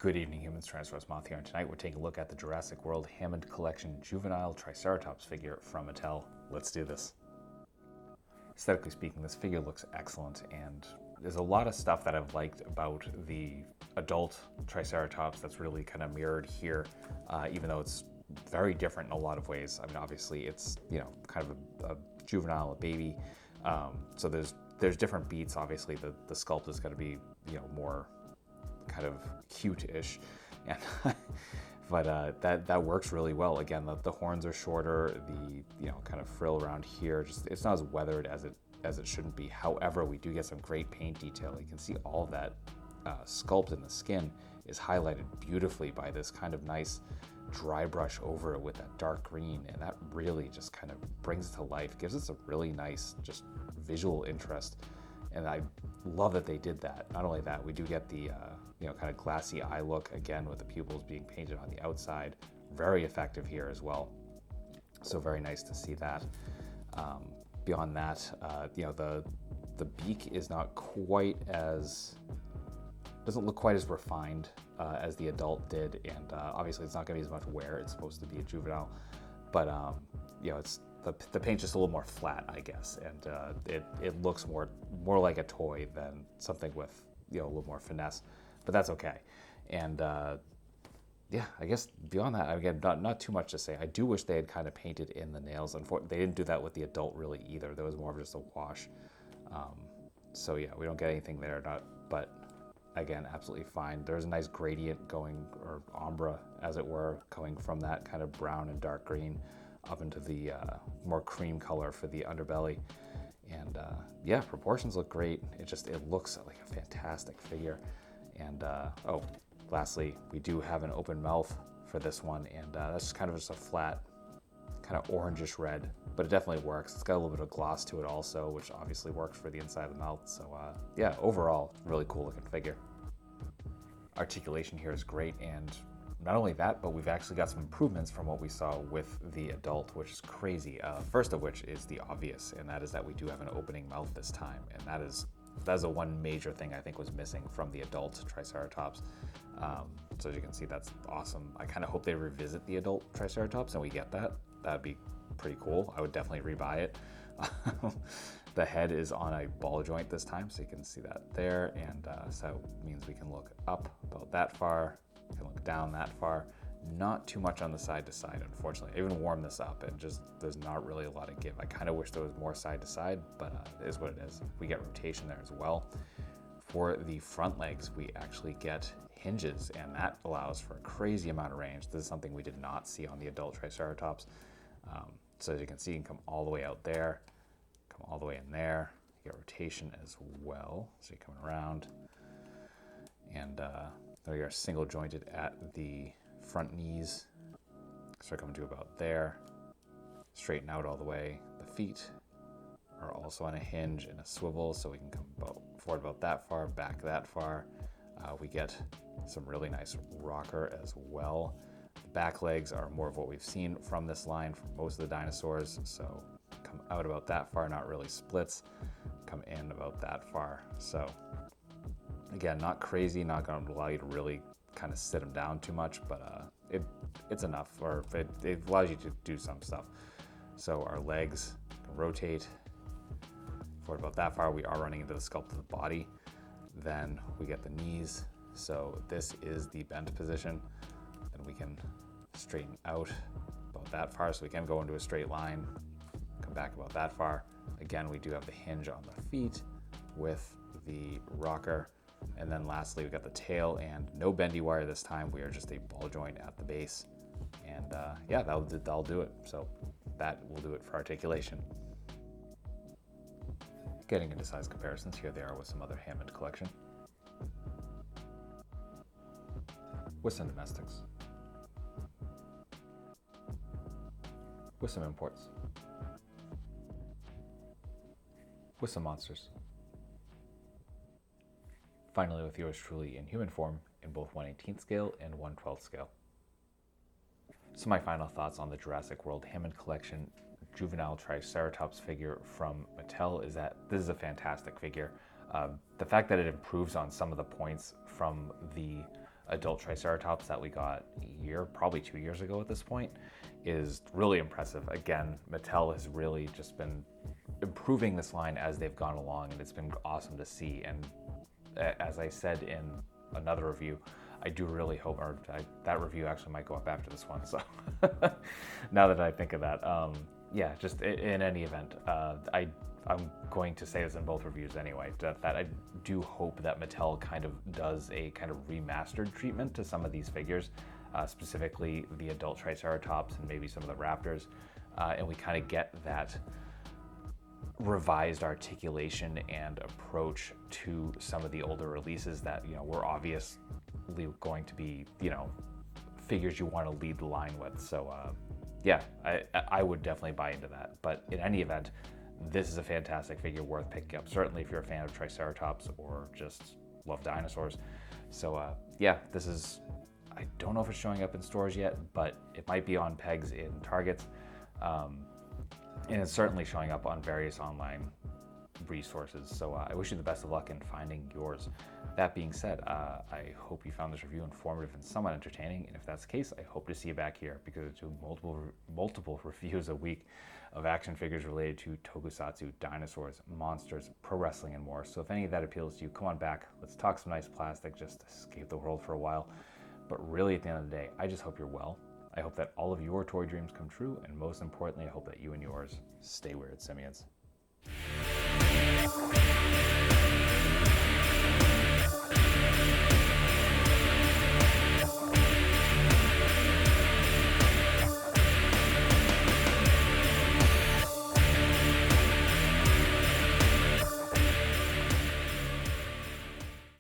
Good evening, humans. Tyrannosaurusmoth here, and tonight we're taking a look at the Jurassic World Hammond Collection Juvenile Triceratops figure from Mattel. Let's do this. Aesthetically speaking, this figure looks excellent, and there's a lot of stuff that I've liked about the adult Triceratops that's really kind of mirrored here, even though it's very different in a lot of ways. I mean, obviously it's, kind of a juvenile, a baby, so there's different beats. Obviously the sculpt is going to be, more kind of cute-ish, and but that works really well. Again, the horns are shorter, the kind of frill around here, just it's not as weathered as it shouldn't be. However, we do get some great paint detail. You can see all of that sculpt in the skin is highlighted beautifully by this kind of nice dry brush over it with that dark green, and that really just kind of brings it to life, gives us a really nice just visual interest. And I love that they did that. Not only that, we do get the kind of glassy eye look, again with the pupils being painted on the outside. Very effective here as well. So very nice to see that. Beyond that, the beak is not quite as, doesn't look quite as refined as the adult did, and obviously it's not going to be as much wear. It's supposed to be a juvenile, but it's the paint's just a little more flat, I guess, and it looks more like a toy than something with a little more finesse, but that's okay. And I guess beyond that, again, not too much to say. I do wish they had kind of painted in the nails. Unfortunately, they didn't do that with the adult really either. There was more of just a wash. So yeah, we don't get anything there, but again, absolutely fine. There's a nice gradient going, or ombre as it were, going from that kind of brown and dark green up into the more cream color for the underbelly. And proportions look great. It looks like a fantastic figure. And lastly, we do have an open mouth for this one, and that's kind of just a flat, kind of orangish red, but it definitely works. It's got a little bit of gloss to it also, which obviously works for the inside of the mouth. So overall, really cool looking figure. Articulation here is great, and not only that, but we've actually got some improvements from what we saw with the adult, which is crazy. First of which is the obvious, and that is that we do have an opening mouth this time, and that is the one major thing I think was missing from the adult Triceratops. So as you can see, that's awesome. I kind of hope they revisit the adult Triceratops and we get that. That'd be pretty cool. I would definitely rebuy it. The head is on a ball joint this time, so you can see that there, and so it means we can look up about that far, we can look down that far. Not too much on the side to side, unfortunately. I even warmed this up, and just there's not really a lot of give. I kind of wish there was more side to side, but it is what it is. We get rotation there as well. For the front legs, we actually get hinges, and that allows for a crazy amount of range. This is something we did not see on the adult Triceratops. So as you can see, you can come all the way out there, come all the way in there. You get rotation as well, so you're coming around. And there you are, single jointed at the front knees. Start coming to about there. Straighten out all the way. The feet are also on a hinge and a swivel, so we can come forward about that far, back that far. We get some really nice rocker as well. The back legs are more of what we've seen from this line from most of the dinosaurs, so come out about that far, not really splits. Come in about that far. So again, not crazy, not going to allow you to really kind of sit them down too much, but it's enough, or it allows you to do some stuff. So our legs can rotate forward about that far. We are running into the sculpt of the body. Then we get the knees. So this is the bent position. Then we can straighten out about that far, so we can go into a straight line, come back about that far. Again, we do have the hinge on the feet with the rocker. And then lastly, we got the tail, and no bendy wire this time. We are just a ball joint at the base. And that'll do it. So that will do it for articulation. Getting into size comparisons, here they are with some other Hammond collection. With some domestics. With some imports. With some monsters. Finally, with yours truly in human form in both 1/18th scale and 1/12th scale. So my final thoughts on the Jurassic World Hammond Collection Juvenile Triceratops figure from Mattel is that this is a fantastic figure. The fact that it improves on some of the points from the adult Triceratops that we got a year, probably 2 years ago at this point, is really impressive. Again, Mattel has really just been improving this line as they've gone along, and it's been awesome to see. And as I said in another review, I do really hope, that review actually might go up after this one, so now that I think of that, yeah, just in any event, I'm going to say this in both reviews anyway, that I do hope that Mattel kind of does a kind of remastered treatment to some of these figures, specifically the adult Triceratops and maybe some of the Raptors, and we kind of get that revised articulation and approach to some of the older releases that, you know, were obviously going to be, you know, figures you want to lead the line with. So yeah, I would definitely buy into that. But in any event, this is a fantastic figure worth picking up, certainly if you're a fan of Triceratops or just love dinosaurs. So yeah, this is, I don't know if it's showing up in stores yet, but it might be on pegs in Targets. And it's certainly showing up on various online resources. So I wish you the best of luck in finding yours. That being said, I hope you found this review informative and somewhat entertaining. And if that's the case, I hope to see you back here, because I do multiple reviews a week of action figures related to tokusatsu, dinosaurs, monsters, pro wrestling, and more. So if any of that appeals to you, come on back. Let's talk some nice plastic, just escape the world for a while. But really, at the end of the day, I just hope you're well. I hope that all of your toy dreams come true, and most importantly, I hope that you and yours stay weird, simians.